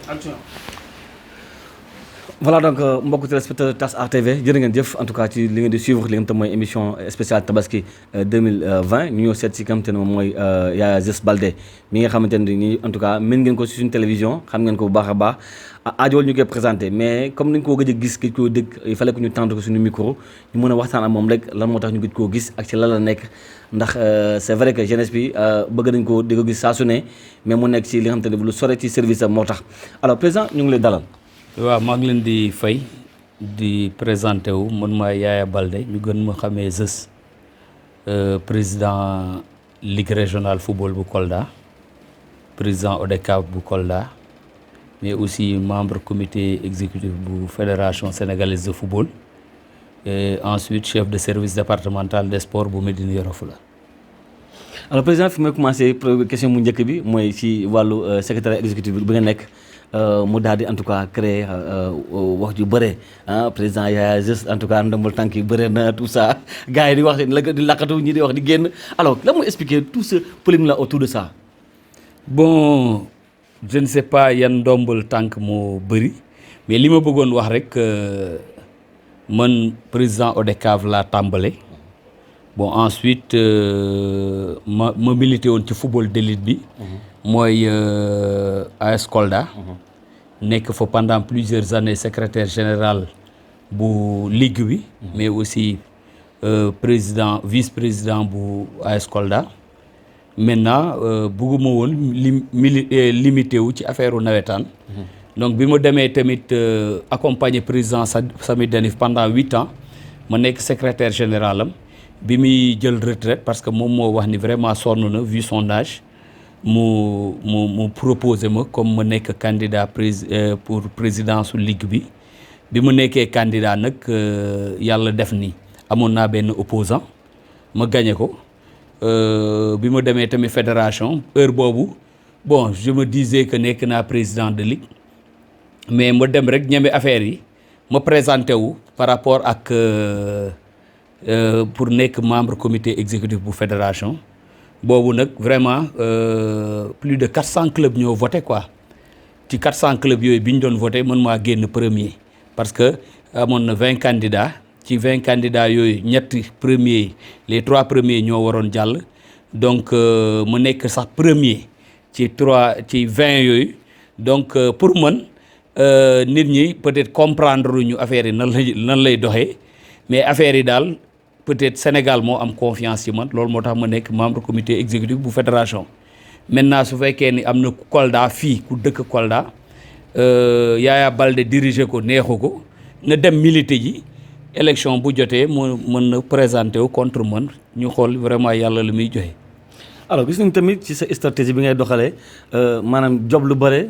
Action. Voilà donc mbokk téléspectateur TAS RTV jërë ngeen jëf en tout cas ci li ngeen di suivre li ngeen tam mooy émission spéciale Tabaski 2020 ñu ñëw seet si nga xamante ne moom mooy Yaya Just Baldé mi nga xamante ne nii en tout cas mën ngeen ko si suñu télévision xam ngeen ko bu baax a baax aajowal ñu koy présenté mais comme ni ñu ko gëj a gis gëj koo dégg il fallait que ñu tendre ko suñu micro ñu mën a waxtaan ak moom rek lan moo tax ñu gëj koo gis ak ci lan la nekk ndax c'est vrai que jeunesse bi bëgg nañ ko di ko gis saa su ne mais mu nekk ci li nga xamante ne lu sore ci service am moo tax alors président ñu ngi lay dalal. waaw maa ngi leen di fay di présenté wu man maay Yaya Baldé ñu gën ma xamee Zeus président ligue régionale football bu Kolda président ODCAV bu Kolda mais aussi membre comité exécutif bu fédération sénégalaise de football et ensuite chef de service départemental des sports bu Médina Yoro Foulah. alors président fi may commencé question mu njëkk bi mooy ci wàllu secrétaire exécutif bi nga nekk. mu daal di en tout cas créer wax ju bëre président Yaya Just en tout cas ndombal tànk yi bëre na tout ça gars yi di wax di laqatu ñi di wax di génn alors lan mooy expliquer tout ce polémique là autour de ça. bon je ne sais pas yan ndombal tànk moo bëri mais li ma bëggoon wax rek man président ODCAV laa tàmbale bon ensuite ma milité woon ci football d'élite bi. mooy AS Kolda. nekk fa pendant plusieurs années secrétaire général bu ligue bi. mais aussi président vice-président bu AS Kolda. maintenant bëgguma woon limité wu ci affaire u nawetaan. donc bi ma demee tamit accompagner président Sami Denif pendant 8 ans ma nekk secrétaire général am bi muy jël retraite parce que moom moo wax ni vraiment sonn na vu son âge. mu proposé ma comme ma nekk candidat pour présidence su ligue bi mu nekkee candidat nag yàlla def ni amoon naa benn opposant ma gagné ko bi ma demee tamit fédération heure boobu bon je me disais que nekk naa président de ligue mais ma dem rek ñeme affaire yi ma présenté wu par rapport ak pour nekk membre comité exécutif bu fédération. boobu nag vraiment plus de 400 clubs ñoo voté quoi ci 400 clubs yooyu bi ñu doon voté man maa génn premier parce que amoon na 20 candidats ci 20 candidats yooyu ñetti premiers les 3 premiers ñoo waroon jàll donc mu nekk sax premier ci 20 yooyu donc pour man nit ñi peut-être comprendre ñu affaire yi nan lay doxee mais affaire yi daal. peut-être Sénégal moo am confiance ci man loolu moo tax ma nekk membre comité exécutif bu fédération maintenant su fekkee ni am na Kolda fii ku dëkk Kolda Yaya Baldé diriger ko neexu ko na dem militer ji élection bu jotee mu mën na présenter wu contre man ñu xool vraiment yàlla lu muy joxe. alors gis nañu tamit ci sa stratégie bi ngay doxalee maanaam job lu bare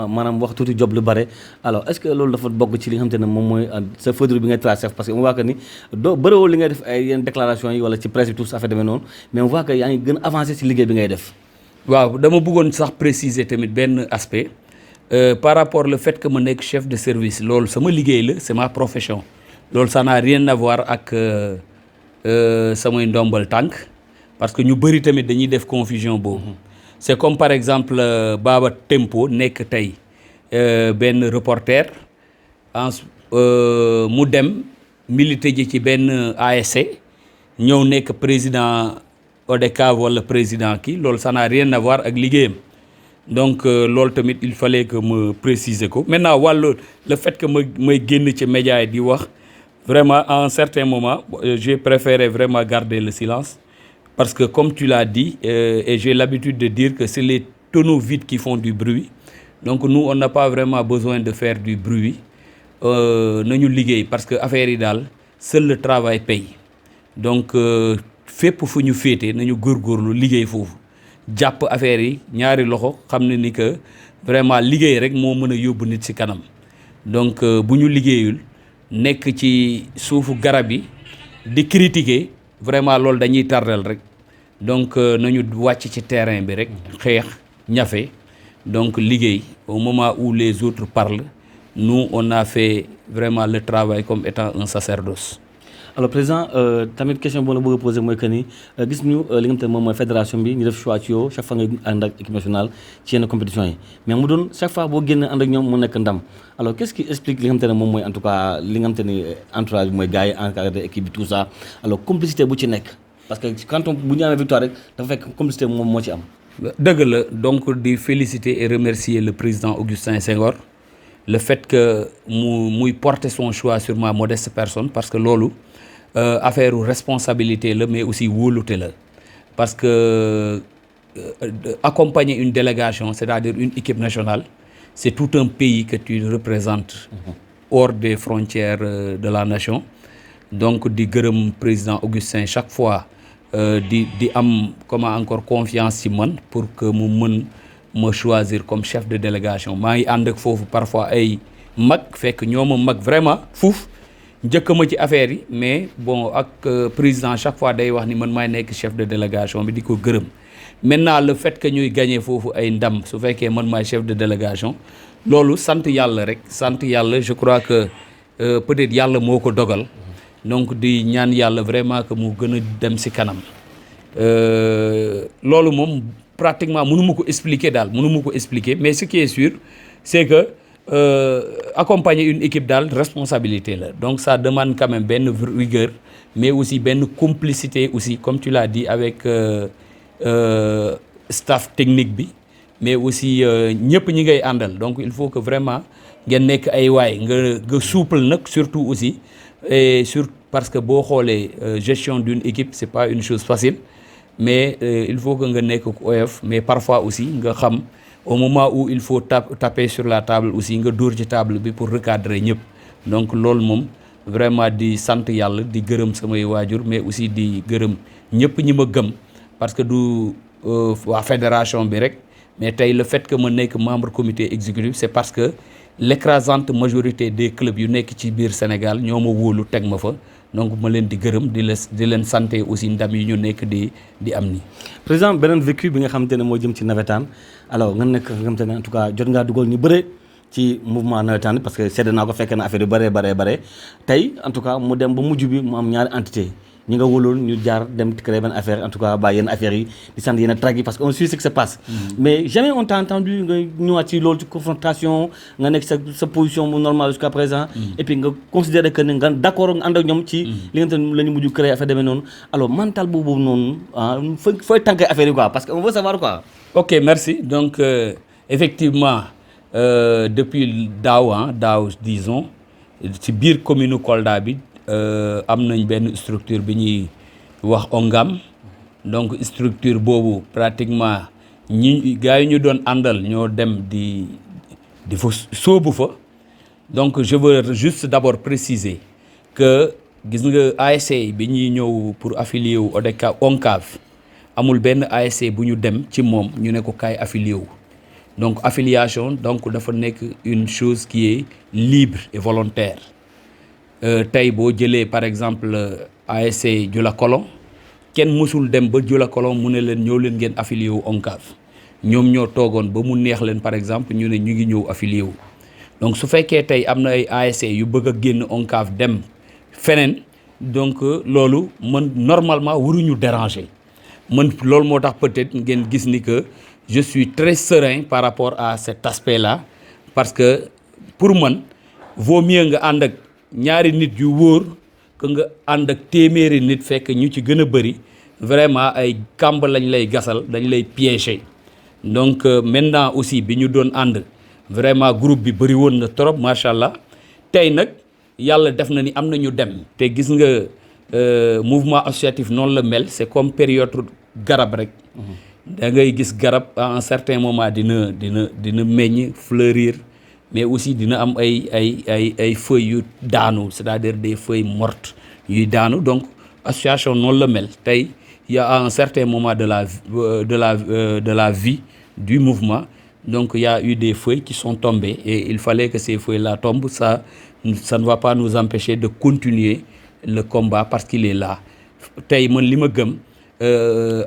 maanaam wax tuuti job lu bare alors est-ce que loolu dafa bokk ci li nga xamante ne moom mooy sa feuille bi ngay tracé parce que on voit que ni doo bëriwul li ngay def ay yenn déclaration yi wala ci presse bi tout ça fait demee noonu mais on voit que yaa ngi gën a avancé ci liggéey bi ngay def. waaw dama bëggoon sax préciser tamit benn aspect par rapport le fait que ma nekk chef de service loolu sama liggéey la c'est ma profession loolu ça n'a rien à voir ak samay ndombal tànk. parce que ñu bëri tamit dañuy def confusion boobu c'est comme par exemple Baba Tempo nekk tey benn reporter mu dem militer ji ci benn ASC ñëw nekk président ODCAV wala président kii loolu ça n'a rien à voir ak liggéeyam donc loolu tamit il fallait que ma préciser ko maintenant wàllu le fait que may génn ci média yi di wax vraiment à un certain moment j'ai préféré vraiment garder le silence. Parce que comme tu l'as dit, et j'ai l'habitude de dire que c'est les tonneaux vides qui font du bruit. Donc nous, on n'a pas vraiment besoin de faire du bruit. Nañu liggéey parce que affaire yi daal seul le travail paye. Donc fépp fu ñu féete nañu góorgóorlu liggéey foofu jàpp affaire yi ñaari loxo xam ne ni que vraiment liggéey rek moo mën a yóbbu nit ci kanam. Donc bu ñu liggéeyul nekk ci suufu garab yi di critiquer. vraiment loolu dañuy tardel rek donc nañu wàcc ci terrain bi rek xeex ñafe donc liggéey au moment où les autres parlent nous on a fait vraiment le travail comme étant un sacerdoce. alors président tamit question boo la bëgg a poser mooy que ni gis ñu li nga xam te ne moom mooy fédération bi ñu def choix ci yow chaque fois nga ànd ak équipe nationale ci yenn compétition yi mais mu doon chaque fois boo génn ànd ak ñoom mu nekk ndam alors qu'est-ce qui explique li nga xam te ne moom mooy en tout cas li nga xam te ni entourage bi mooy gars yi encadré équipe bi tout ça alors complicité bu ci nekk parce que quand on bu ñu amee victoire rek dafa fekk complicité moom moo ci am. dëgg la donc di féliciter et remercier le président Augustin Senghor le fait que muy porter son choix sur ma modeste personne parce que loolu affaire responsabilité la mais aussi wóolute la parce que accompagner une délégation c'est-à-dire une équipe nationale c'est tout un pays que tu représentes hors des frontières de la nation donc di gërëm président Augustin chaque fois di am comment encore confiance ci man pour que mu mën ma choisir comme chef de délégation maa ngi ànd ak foofu parfois ay mag fekk ñoo ma mag vraiment fuuf njëkk ma ci affaire yi mais bon ak président chaque fois day wax ni man maay nekk chef de délégation bi di ko gërëm maintenant le fait que ñuy gagner foofu ay ndam su fekkee man maay chef de délégation loolu sant yàlla rek sant yàlla je crois que peut-être yàlla moo ko dogal donc di ñaan yàlla vraiment que mu gën a dem ci kanam loolu moom pratiquement mënuma ko expliquer mais ce qui est sûr c'est que accompagner une équipe daal responsabilité la donc ça demande quand même benn rigueur mais aussi benn complicité aussi comme tu l'as dit avec staff technique bi mais aussi ñëpp ñi ngay àndal donc il faut que vraiment ngeen nekk ay waay nga souple nag surtout aussi et parce que boo xoolee gestion d'une équipe c'est pas une chose facile mais il faut que nga nekk oyof mais parfois aussi nga xam au moment où il faut taper sur la table aussi nga dóor ci table bi pour recadrer ñëpp donc loolu moom vraiment di sant yàlla di gërëm samay waajur mais aussi di gërëm ñëpp ñi ma gëm parce que du waa fédération bi rek mais tey le fait que ma nekk membre comité exécutif c'est parce que l'écrasante majorité des clubs yu nekk ci biir Sénégal ñoo ma wóolu teg ma fa donc ma leen di gërëm di leen santé aussi ndam yi ñu nekk di am ni président beneen vécu bi nga xamante ne moo jëm ci nawetaan alors nga nekk nga xamante ne en tout cas jot ngaa dugal ñu bëre ci mouvement nawetaan parce que sedd naa ko fekk na affaire yu bare tey en tout cas mu dem ba mujj bi mu am ñaari entité ñi nga wóoloon ñu jaar dem créer benn affaire en tout cas bàyyi yenn affaires yi di sant yenn track yi parce que on suit ce qui se passe mais jamais on t'a entendu nga ñëwaat ci loolu ci confrontation nga nekk sa position mu normale jusqu'à présent et puis nga considérer que ne nga d'accord nga ànd ak ñoom ci li nga xam ne la ñu mujj créer affaire demee noonu alors mental boobu noonu fooy tànkee affaire yi quoi parce que on veut savoir quoi. ok merci donc effectivement depuis daaw disons ci biir commune Kolda bi am nañ benn structure bi ñuy wax ONGAM donc structure boobu pratiquement gars yi ñu doon àndal ñoo dem di fa sóobu fa donc je veux juste d'abord préciser que gis nga ASC bi ñuy ñëw pour affilier wu ONCAV amul benn ASC bu ñu dem ci moom ñu ne ko kaay affilier wu donc affiliation donc dafa nekk une chose qui est libre et volontaire tey boo jëlee par exemple ASC Jula Kolon kenn mësul dem ba Jula Kolon mu ne leen ñëw leen ngeen affilié wu ONCAV ñoom ñoo toogoon ba mu neex leen par exemple ñu ne ñu ngi ñëw affilié wu donc su fekkee tey am na ay ASC yu bëgg a génn ONCAV dem feneen donc loolu man normalement waruñu déranger man loolu moo tax peut-être ngeen gis ni que je suis très serein par rapport à cet aspect-là parce que pour man vaut mieux nga ànd ak ñaari nit yu wóor que nga ànd ak téeméeri nit fekk ñu ci gën a bëri vraiment ay kàmb lañ lay gasal dañ lay piéger donc maintenant aussi bi ñu doon ànd vraiment groupe bi bëri woon na trop macha allah tey nag yàlla def na ni am na ñu dem te gis nga mouvement associatif noonu la mel c'est comme période garab rek da ngay gis garab à un certain moment dina meññ fleurir mais aussi dina am ay feuilles yu daanu c'est-à-dire des feuilles mortes yuy daanu donc association noonu la mel tey il y a à un certain moment de la vie du mouvement donc il y a eu des feuilles qui sont tombées et il fallait que ces feuilles-là tombent ça ne va pas nous empêcher de continuer le combat parce qu'il est là tey man li ma gëm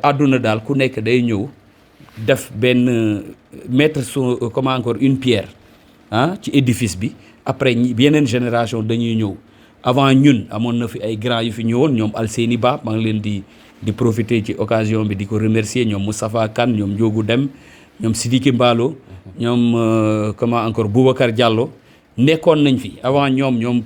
àdduna daal ku nekk day ñëw def benn mettre son comment encore une pierre ci édifice bi après yeneen génération dañuy ñëw avant ñun amoon na fi ay grands yu fi ñëwoon ñoom Alseni Ba maa ngi leen di profiter ci occasion bi di ko remercier ñoom Moustapha Kane ñoom Ndiogou Dem ñoom Sidiki Mballo ñoom comment encore Boubacar Diallo nekkoon nañ fi avant ñoom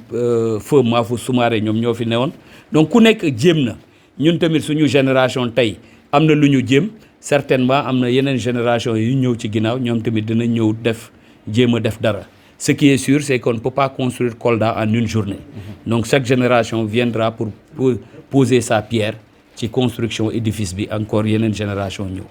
Feu Mafou Soumaré ñoom ñoo fi newoon donc ku nekk jéem na ñun tamit suñu génération tey am na lu ñu jéem certainement am na yeneen génération yu ñëw ci ginnaaw ñoom tamit dina ñëw jéem a def dara ce qui est sûr c'est qu'on ne peut pas construire Kolda en une journée donc chaque génération viendra pour poser sa pierre ci construction édifice bi encore yeneen génération ñëw.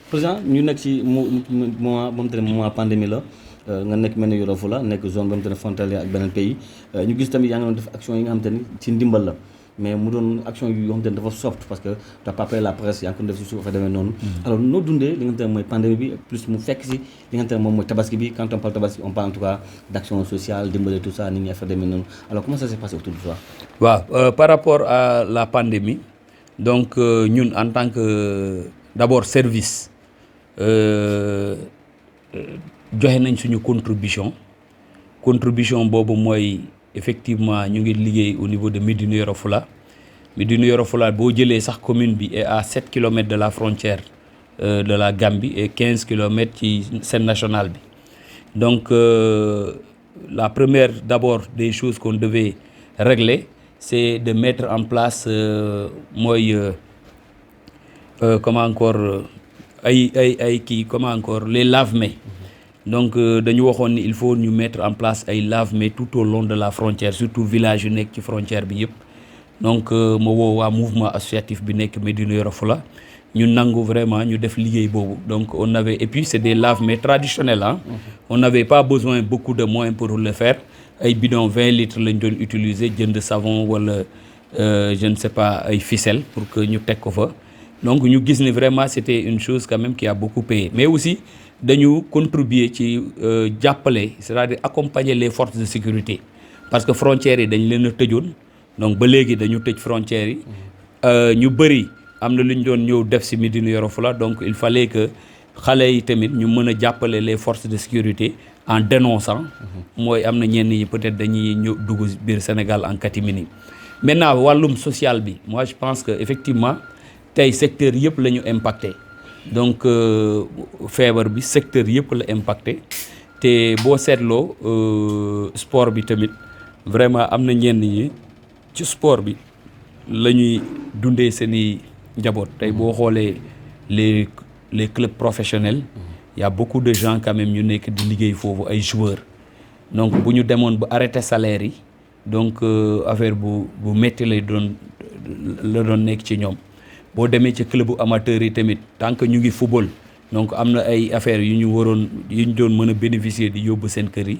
président ñu nekk ci moment moom tamit moment pandémie la nga nekk mel ni Yoro Fula nekk zone ba mu te ne frontalière ak beneen pays ñu gis tamit yaa ngi doon def action yi nga xam te ni ci ndimbal la mais mu doon action yoo xam te ne dafa soft parce que t'as pas payé la presse yaa ngi ko def si suuf fa demee noonu alors noo dundee li nga xam te ne mooy pandémie bi plus mu fekk si li nga xam te ne moom mooy tabaski bi quand on parle tabaski on parle en tout cas d'action sociale dimbale tout ça nit ñi fa demee noonu alors comment ça s'est passé autour de toi? waaw par rapport à la pandémie donc ñun en tant que d'abord service joxe nañ suñu contribution boobu mooy effectivement ñu ngi liggéey au niveau de Médina Yoro Fula boo jëlee sax commune bi est à 7 kilomètres de la frontière de la Gambie et 15 kilomètres ci scène nationale bi donc la première d'abord des choses qu'on devait régler c'est de mettre en place comment encore comment encore les lave-mains donc dañu waxoon ni il faut ñu mettre en place ay lave-mains tout au long de la frontière surtout village yu nekk ci frontière bi yëpp donc ma woo waa mouvement associatif bi nekk Médina Yoro Fula ñu nangu vraiment ñu def liggéey boobu donc on avait et puis c'est des lave-mains traditionnels on n'avait pas besoin beaucoup de moyens pour le faire ay bidon 20 litres lañ doon utiliser jënd savon wala je ne sais pas ay ficelle pour que ñu teg ko fa donc ñu gis ni vraiment c'était une chose quand même qui a beaucoup payé mais aussi dañu contribuer ci jàppale c'est-à-dire accompagner les forces de sécurité parce que frontières yi dañ leen a tëjoon donc ba léegi dañu tëj frontières yi ñu bëri am na lu ñu doon ñëw def ci Médina Yoro Fula donc il fallait que xale yi tamit ñu mën a jàppale les forces de sécurité en dénonçant mooy am na ñenn ñi peut-être dañuy ñëw dugg biir Sénégal en catimini maintenant wàllum social bi moi je pense que effectivement tey secteur yëpp la ñu impacté donc feebar bi secteur yëpp la impacté te boo seetloo sport bi tamit vraiment am na ñenn ñi ci sport bi la ñuy dundee seeni njaboot tey boo xoolee les clubs professionnels y a beaucoup de gens quand même ñu nekk di liggéey foofu ay joueurs donc bu ñu demoon ba arrêter salaire yi donc affaire bu métti lay doon nekk ci ñoom boo demee ci club amateur yi tamit tant que ñu ngi football donc am na ay affaires yu ñu doon mën a bénéficier di yóbbu seen kër yi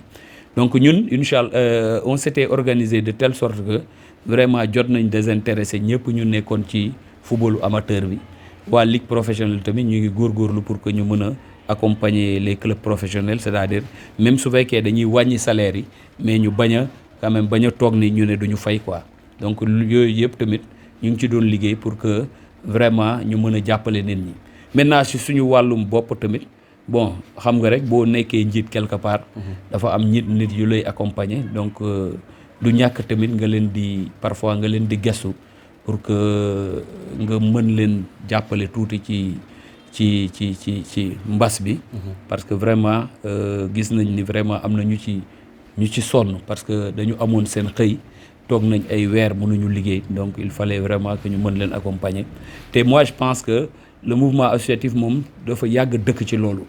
donc ñun inchallah on s'était organisé de telle sorte que vraiment jot nañ désintéressé ñëpp ñu nekkoon ci footballu amateur bi waa ligue professionnelle tamit ñu ngi góorgóorlu pour que ñu mën a accompagner les clubs professionnels c'est-à-dire même su fekkee dañuy wàññi salaire yi mais ñu bañ a quand même bañ a toog ni ñu ne duñu fay quoi donc yooyu yëpp tamit ñu ngi ci doon liggéey pour que vraiment ñu mën a jàppale nit ñi maintenant si suñu wàllum bopp tamit bon xam nga rek boo nekkee njiit quelque part dafa am nit yu lay accompagner donc du ñàkk tamit nga leen di parfois nga leen di gestu pour que nga mën leen jàppale tuuti ci mbas bi parce que vraiment gis nañ ni vraiment am na ñu ci sonn parce que dañu amoon seen xëy toog nañ ay weer mënuñu liggéey donc il fallait vraiment que ñu mën leen accompagner te moi je pense que le mouvement associatif moom dafa yàgg dëkk ci loolu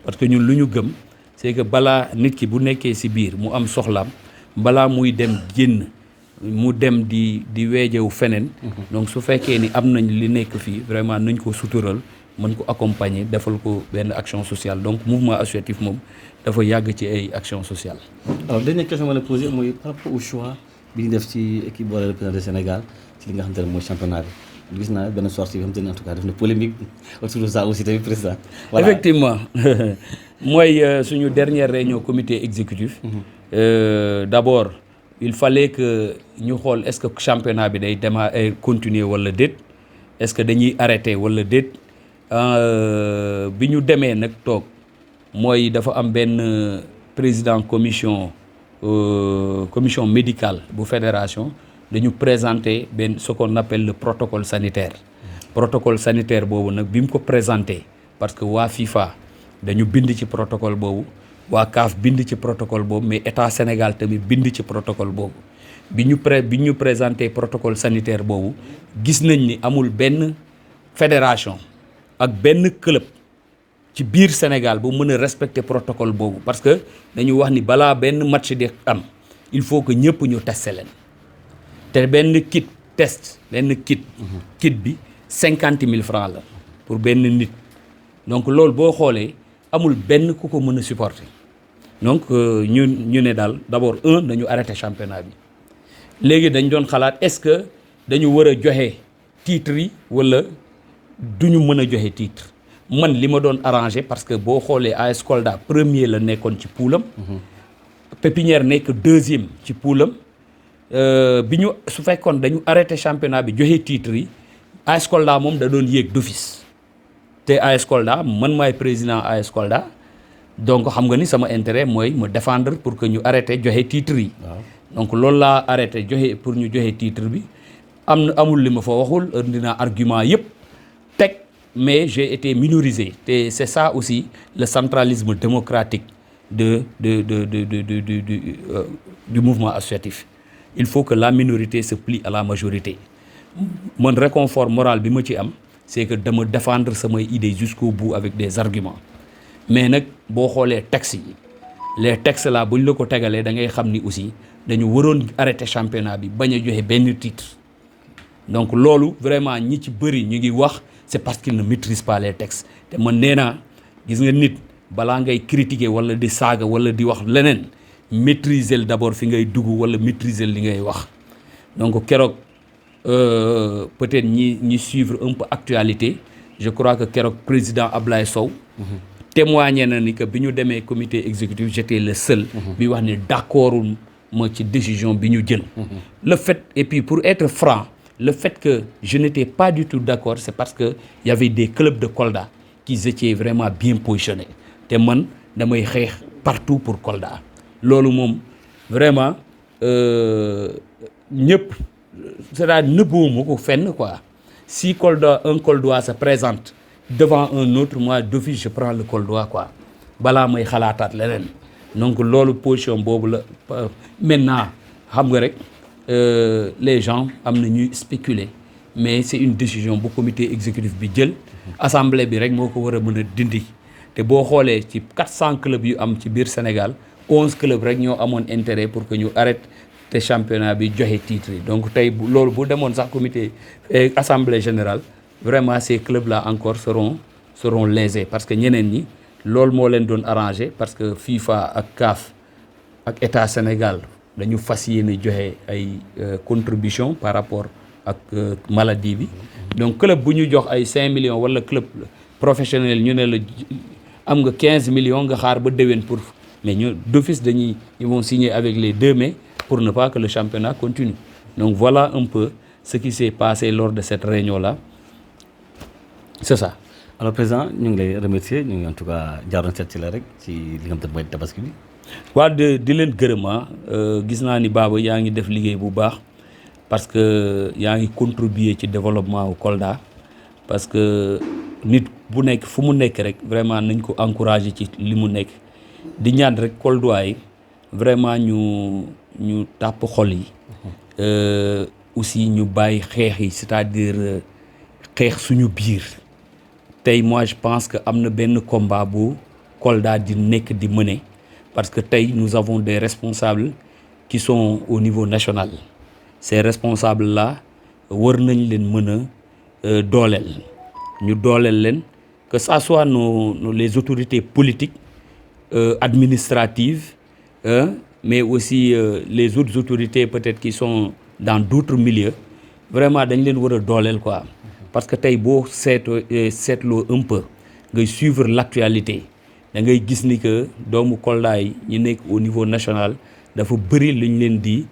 parce que ñun lu ñu gëm c'est que balaa nit ki bu nekkee ci biir mu am soxlaam balaa muy dem génn mu dem di weejewu feneen donc su fekkee ni am nañ li nekk fii vraiment nañ ko sutural mën ko accompagner defal ko benn action sociale donc mouvement associatif moom dafa yàgg ci ay action sociale. Alors dernière question ma la poser mooy par rapport au choix bi ñu def ci équipe boole représentant du Sénégal ci li nga xamante ne mooy championnat bi gis naa benn sortie bi nga xamante ne en tout cas def na polémique autour de ça aussi tamit président. Voilà. Effectivement mooy suñu dernière réunion comité exécutif. D'abord il fallait que ñu xool est-ce que championnat bi day continuer wala déet est-ce que dañuy arrêter wala déet bi ñu demee nag toog mooy dafa am benn président commission médicale bu fédération dañu présenter ce qu'on appelle le protocole sanitaire. Protocole sanitaire boobu nag bi mu ko présenté parce que waa FIFA dañu bind ci protocole boobu waa CAF bind ci protocole boobu mais état Sénégal tamit bind ci protocole boobu bi ñu présenté protocole sanitaire boobu gis nañ ni amul benn fédération ak benn club ci biir Sénégal bu mën a respecter protocole boobu parce que dañu wax ni balaa benn match di am il faut que ñëpp ñu testé leen te benn kit bi 50 000 francs la pour benn nit donc loolu boo xoolee amul benn ku ko mën a supporter donc ñu ne daal d'abord dañu arrêté championnat bi léegi dañ doon xalaat est-ce que dañu war a joxe titre yi wala duñu mën a joxe titre man li ma doon arrangé parce que boo xoolee AS Kolda premier la nekkoon ci poulam Pépinière nekk deuxième ci poulam bi ñu su fekkoon dañu arrêté championnat bi joxe titre yi AS Kolda moom da doon yéeg d'office te AS Kolda man maay président AS Kolda donc xam nga ni sama intérêt mooy me défendre pour que ñu arrêté joxe titre yi donc loolu laa arrêté joxe pour ñu joxe titre bi amul li ma fa waxul indi naa argument yëpp teg mais j'ai été minorisé te c'est ça aussi le centralisme démocratique du mouvement associatif. Il faut que la minorité se plie à la majorité. Mon réconfort moral bi ma ci am c'est que dama défendre samay idées jusqu'au bout avec des arguments mais nag boo xoolee textes yi les textes là bu ñu la ko tegalee da ngay xam ni aussi dañu waroon arrêter championnat bi bañ a joxe benn titre donc loolu vraiment ñi ci bëri ñu ngi wax c'est parce qu'ils ne maîtrisent pas les textes te man nee naa gis nga nit balaa ngay critiquer wala di saaga wala di wax leneen maîtriser d'abord fi ngay dugg wala maîtriser li ngay wax donc keroog peut-être ñi suivre un peu actualité je crois que keroog président Ablaye Sow témoigné na ni que bi ñu demee comité exécutif j'étais le seul bi wax ne d'accordul ma ci décision bi ñu jël le fait et puis pour être franc le fait que je n'étais pas du tout d'accord c'est parce que il y avait des clubs de Kolda qui étaient vraiment bien positionnés te man damay xeex partout pour Kolda loolu moom vraiment ñëpp c'est-à-dire nëbbuwuma ko fenn quoi si un Koldois se présente devant un autre moi d'office je prends le Koldois quoi balaa may xalaataat leneen donc loolu position boobu la maintenant xam nga rek les gens am na ñuy spéculer mais c'est une décision bu comité exécutif bi jël assemblée bi rek moo ko war a mën a dindi te boo xoolee ci 400 clubs yu am ci biir Sénégal 11 clubs rek ñoo amoon intérêt pour que ñu arrête te championnat bi joxe titre yi donc tey loolu bu demoon sax comité assemblée générale vraiment ces clubs là encore seront lésés parce que ñeneen ñi loolu moo leen doon arrangé parce que FIFA ak CAF ak état Sénégal dañu fas yéene joxe ay contribution par rapport ak maladie bi donc club bu ñu jox ay 5 millions wala club professionnel ñu ne la am nga 15 millions nga xaar ba déwén pour mais ñu d'office ils vont signer avec les 2 mai pour ne pas que le championnat continue donc voilà un peu ce qui s'est passé lors de cette réunion là c'est ça. Alors président ñu ngi lay remercier ñu ngi en tout cas jaaroon seet ci la rek ci li nga xam te mooy tabaski bi. waaw di leen gërëm gis naa ni Baba yaa ngi def liggéey bu baax parce que yaa ngi contribuer ci développement wu Kolda parce que nit bu nekk fu mu nekk rek vraiment nañ ko encourager ci li mu nekk di ñaan rek Koldois yi vraiment ñu tàpp xol yi aussi ñu bàyyi xeex yi c'est-à-dire xeex suñu biir tey moi je pense que am na benn combat bu Kolda di nekk di mener parce que tey nous avons des responsables qui sont au niveau national ces responsables là war nañ leen mën a dooleel ñu dooleel leen que ça soit les autorités politiques administratives mais aussi les autres autorités peut-être qui sont dans d'autres milieux vraiment dañ leen war a dooleel quoi parce que tey boo seetloo un peu ngay suivre l'actualité da ngay gis ni que doomu Kolda yi ñu nekk au niveau national dafa bëri lu ñu leen di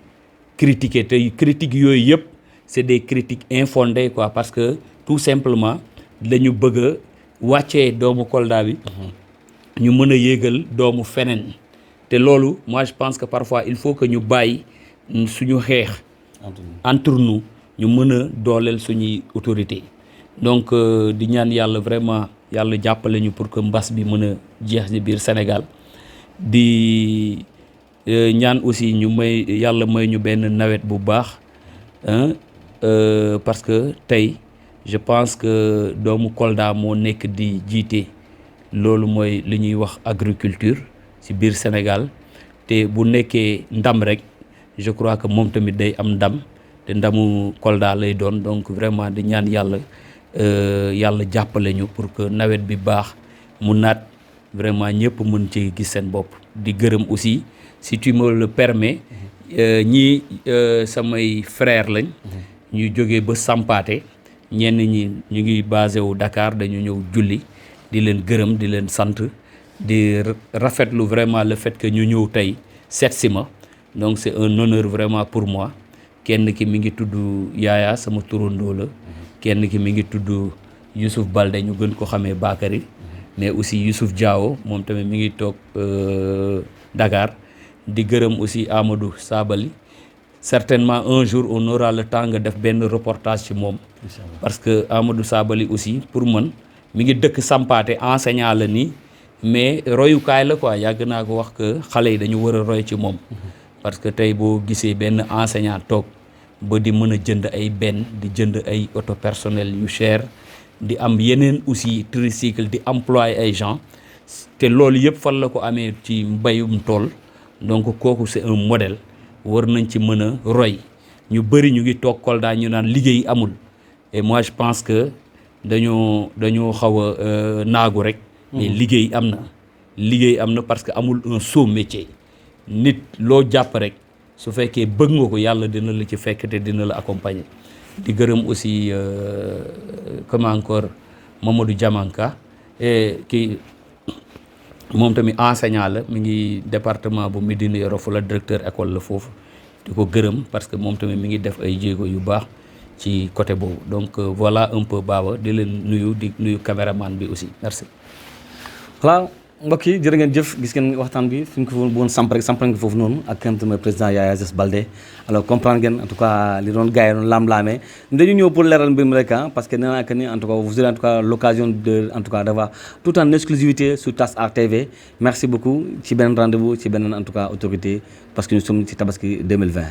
critiquer tey critiques yooyu yëpp c'est des critiques infondées quoi parce que tout simplement dañu bëgg a wàccee doomu Kolda bi ñu mën a yéegal doomu feneen te loolu moi je pense que parfois il faut que ñu bàyyi suñu xeex entre nous ñu mën a dooleel suñuy autorité donc di ñaan yàlla vraiment yàlla jàppale ñu pour que mbas bi mën a jeex ci biir Sénégal di ñaan aussi ñu may yàlla may ñu benn nawet bu baax parce que tey je pense que doomu Kolda moo nekk di jiite loolu mooy li ñuy wax agriculture ci biir Sénégal te bu nekkee ndam rek je crois que moom tamit day am ndam te ndamu Kolda lay doon donc vraiment di ñaan yàlla yàlla jàppale ñu pour que nawet bi baax mu naat vraiment ñëpp mën ci gis seen bopp di gërëm aussi si tu me le permets ñii samay frère lañ ñu jógee ba Sampaate ñenn ñi ñu ngi basé wu Dakar dañu ñëw julli di leen gërëm di leen sant di rafetlu vraiment le fait que ñu ñëw tey seet si ma donc c'est un honneur vraiment pour moi kenn ki mi ngi tudd Yaaya sama turandoo la kenn ki mi ngi tudd Youssouf Balde ñu gën ko xamee Bakary mais aussi Youssouf Diao moom tamit mi ngi toog Dakar di gërëm aussi Amadou Sabali certainement un jour on aura le temps nga def benn reportage ci moom parce que Amadou Sabali aussi pour man mi ngi dëkk Sampaate enseignant la nii mais royukaay la quoi yàgg naa ko wax que xale yi dañu war a roy ci moom parce que tey boo gisee benn enseignant toog ba di mën a jënd ay benn di jënd ay auto personnel yu cher di am yeneen aussi tricycle di employer ay gens te loolu yëpp fan la ko amee ci mbayum tool donc kooku c'est un modèle war nañ ci mën a roy ñu bëri ñu ngi toog Kolda ñu naan liggéey amul et moi je pense que dañoo xaw a naagu rek mais liggéey am na parce que amul un sot métier nit loo jàpp rek su fekkee bëgg nga ko yàlla dina la ci fekk te dina la accompagner di gërëm aussi comment encore Mamadou Diamanka kii moom tamit enseignant la mi ngi département bu Médina Yoro Foulah directeur école la foofu di ko gërëm parce que moom tamit mi ngi def ay jéego yu baax ci côté boobu donc voilà un peu Baba di leen nuyu di nuyu caméraman bi aussi merci. voilà mbokk yi jërë ngeen jëf gis ngeen waxtaan bi fi ñu ko bëggoon samp rek samp nañ ko foofu noonu ak kenn mooy président Yaya Zes Baldé alors comprendre ngeen en tout cas li doon gars yi doon laam-laamee dañu ñëw pour leeral mbir mi rek parce que nee naa que ni en tout cas vous aurez en tout cas l'occasion de en tout cas d'avoir tout en exclusivité sur TAS Art TV merci beaucoup ci beneen rendez-vous ci beneen en tout cas autorité parce que nous sommes ci Tabaski 2020